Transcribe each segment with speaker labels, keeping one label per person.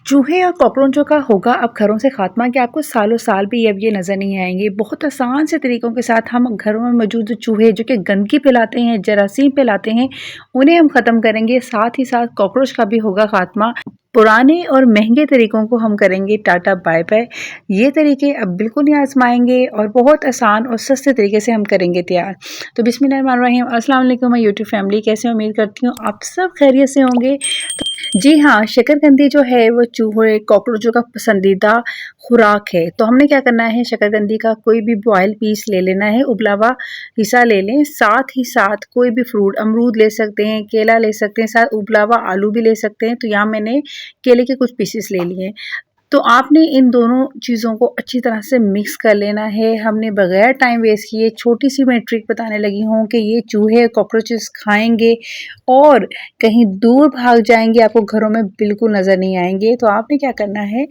Speaker 1: चूहे और कॉकरोचों का होगा अब घरों से खात्मा कि आपको सालों साल भी अब ये नज़र नहीं आएंगे। बहुत आसान से तरीकों के साथ हम घरों में मौजूद जो चूहे जो कि गंदगी फैलाते हैं, जरासीम फैलाते हैं, उन्हें हम ख़त्म करेंगे। साथ ही साथ कॉकरोच का भी होगा खात्मा। पुराने और महंगे तरीकों को हम करेंगे टाटा बाय बाय। ये तरीके अब बिल्कुल नहीं आजमाएंगे और बहुत आसान और सस्ते तरीके से हम करेंगे तैयार। तो बिस्मिल्लाहिर्रहमानिर्रहीम, अस्सलाम वालेकुम माय यूट्यूब फैमिली, कैसे उम्मीद करती हूँ आप सब खैरियत से होंगे। जी हाँ, शकरकंदी जो है वो चूहे, कॉकरोचों का पसंदीदा खुराक है। तो हमने क्या करना है, शकरकंदी का कोई भी बॉयल पीस ले लेना है, उबला हुआ हिस्सा ले लें। साथ ही साथ कोई भी फ्रूट, अमरूद ले सकते हैं, केला ले सकते हैं, साथ उबला हुआ आलू भी ले सकते हैं। तो यहाँ मैंने केले के कुछ पीसेस ले लिए। तो आपने इन दोनों चीज़ों को अच्छी तरह से मिक्स कर लेना है। हमने बगैर टाइम वेस्ट किए छोटी सी मैं ट्रिक बताने लगी हूँ कि ये चूहे कॉकरोचेस खाएंगे और कहीं दूर भाग जाएंगे, आपको घरों में बिल्कुल नज़र नहीं आएंगे। तो आपने क्या करना है,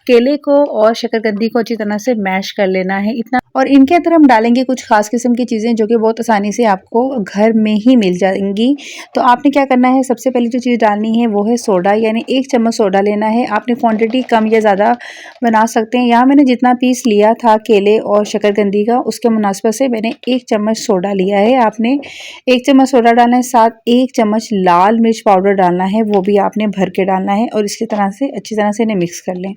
Speaker 1: केले को और शकरकंदी को अच्छी तरह से मैश कर लेना है इतना। और इनके अंदर हम डालेंगे कुछ खास किस्म की चीज़ें जो कि बहुत आसानी से आपको घर में ही मिल जाएंगी। तो आपने क्या करना है, सबसे पहले जो चीज़ डालनी है वो है सोडा, यानी 1 चम्मच सोडा लेना है। आपने क्वांटिटी कम या ज़्यादा बना सकते हैं। यहाँ मैंने जितना पीस लिया था केले और शकरकंदी का, उसके मुनासिबत से मैंने 1 चम्मच सोडा लिया है। आपने 1 चम्मच सोडा डालना है, साथ 1 चम्मच लाल मिर्च पाउडर डालना है, वो भी आपने भर के डालना है। और इसकी तरह से अच्छी तरह से इन्हें मिक्स कर लें।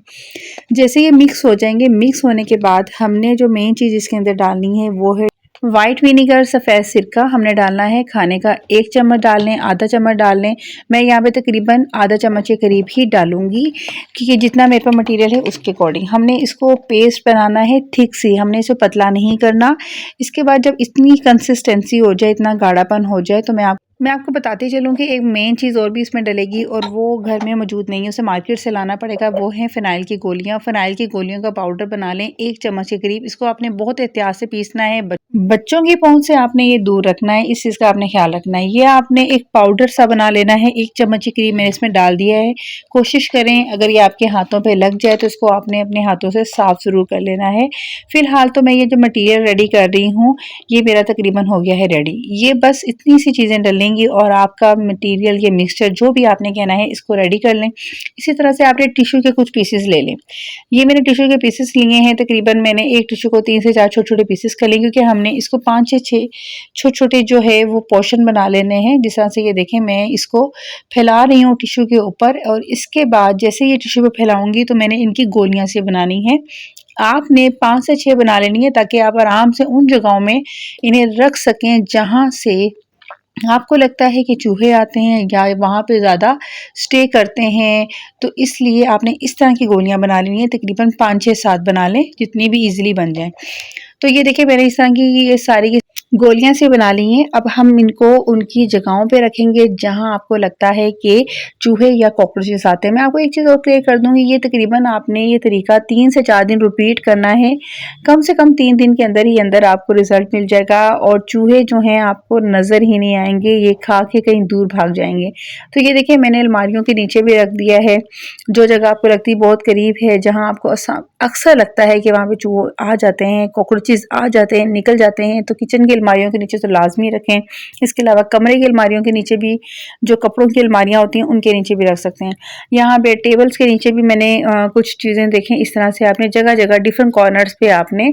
Speaker 1: जैसे ये मिक्स हो जाएंगे, मिक्स होने के बाद हमने जो मेन चीज़ इसके अंदर डालनी है वो है वाइट विनीगर, सफ़ेद सिरका हमने डालना है खाने का। 1 चम्मच डाल लें, आधा चम्मच डाल लें। मैं यहाँ पे तकरीबन आधा चम्मच के करीब ही डालूंगी, क्योंकि जितना मेरे पास मटेरियल है उसके अकॉर्डिंग हमने इसको पेस्ट बनाना है थिक सी, हमने इसे पतला नहीं करना। इसके बाद जब इतनी कंसिस्टेंसी हो जाए, इतना गाढ़ापन हो जाए, तो मैं आपको बताती चलूँ कि एक मेन चीज़ और भी इसमें डलेगी और वो घर में मौजूद नहीं है, उसे मार्केट से लाना पड़ेगा। वो है फ़िनाइल की गोलियाँ। फ़िनाइल की गोलियों का पाउडर बना लें 1 चम्मच के करीब। इसको आपने बहुत एहतियात से पीसना है। बच्चों की पहुंच से आपने ये दूर रखना है, इस चीज़ का आपने ख्याल रखना है। ये आपने एक पाउडर सा बना लेना है, 1 चम्मच के करीब मैंने इसमें डाल दिया है। कोशिश करें अगर ये आपके हाथों पे लग जाए तो इसको आपने अपने हाथों से साफ ज़रूर कर लेना है। फिलहाल तो मैं ये जो मटेरियल रेडी कर रही हूँ, ये मेरा तकरीबन हो गया है रेडी। ये बस इतनी सी चीज़ें डलेंगी और आपका मटेरियल, ये मिक्सचर जो भी आपने कहना है, इसको रेडी कर लें। इसी तरह से आपने टिश्यू के कुछ पीसेस ले लें। ये मैंने टिश्यू के पीसेस लिए हैं, तकरीबन मैंने एक टिश्यू को 3 से 4 छोटे-छोटे पीसेस कर लिए, क्योंकि हमने इसको 5 से 6 छोटे-छोटे जो है वो पोर्शन बना लेने हैं। जिस तरह से ये देखें, मैं इसको फैला रही हूँ टिश्यू के ऊपर, और इसके बाद जैसे ये टिश्यू पे फैलाऊंगी तो मैंने इनकी गोलियां से बनानी है। आपने 5 से 6 बना लेनी है, ताकि आप आराम से उन जगहों में इन्हें रख सकें जहाँ से आपको लगता है कि चूहे आते हैं या वहाँ पे ज़्यादा स्टे करते हैं। तो इसलिए आपने इस तरह की गोलियां बना लेनी है, तकरीबन 5, 6, 7 बना लें, जितनी भी इजीली बन जाए। तो ये देखिए, मैंने इस तरह की ये सारी गोलियां से बना ली हैं। अब हम इनको उनकी जगहों पे रखेंगे जहां आपको लगता है कि चूहे या कॉकरोचेस आते हैं। मैं आपको एक चीज़ और क्लियर कर दूंगी, ये तकरीबन आपने ये तरीका 3 से 4 दिन रिपीट करना है। कम से कम 3 दिन के अंदर ही अंदर आपको रिजल्ट मिल जाएगा और चूहे जो हैं आपको नज़र ही नहीं आएंगे, ये खा के कहीं दूर भाग जाएंगे। तो ये देखिए, मैंने अलमारियों के नीचे भी रख दिया है, जो जगह आपको लगती है बहुत करीब है, जहाँ आपको अक्सर लगता है कि वहाँ पे चूहे आ जाते हैं, कॉकरोचेस आ जाते हैं, निकल जाते हैं। तो किचन की अलमारियों के नीचे तो लाजमी रखें। इसके अलावा कमरे की अलमारियों के नीचे भी, जो कपड़ों की अलमारियां होती हैं उनके नीचे भी रख सकते हैं। यहाँ पे टेबल्स के नीचे भी मैंने कुछ चीज़ें देखें, इस तरह से आपने जगह जगह डिफरेंट कॉर्नर्स पे आपने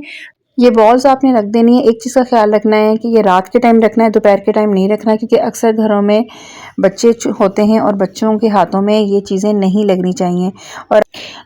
Speaker 1: ये बॉल्स आपने रख देनी है। एक चीज़ का ख्याल रखना है कि ये रात के टाइम रखना है, दोपहर के टाइम नहीं रखना, क्योंकि अक्सर घरों में बच्चे होते हैं और बच्चों के हाथों में ये चीज़ें नहीं लगनी चाहिए। और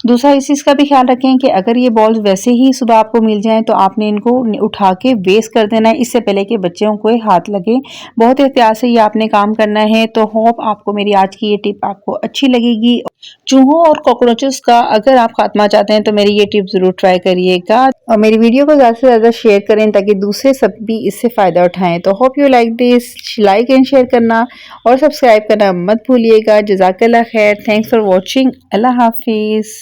Speaker 1: दूसरा इस चीज़ का भी ख्याल रखें कि अगर ये बॉल्स वैसे ही सुबह आपको मिल जाएं तो आपने इनको उठा के वेस्ट कर देना है, इससे पहले कि बच्चों को हाथ लगे। बहुत एहतियात से ये आपने काम करना है। तो होप आपको मेरी आज की ये टिप आपको अच्छी लगेगी। चूहों और कॉकरोचेस का अगर आप खात्मा चाहते हैं तो मेरी ये टिप ज़रूर ट्राई करिएगा और मेरी वीडियो को ज़्यादा से ज़्यादा शेयर करें ताकि दूसरे सब भी इससे फ़ायदा उठाएं। तो hope you like this, like and share करना और सब्सक्राइब करना मत भूलिएगा। जज़ाकल्लाह खैर, थैंक्स फॉर वॉचिंग, अल्लाह हाफिज़।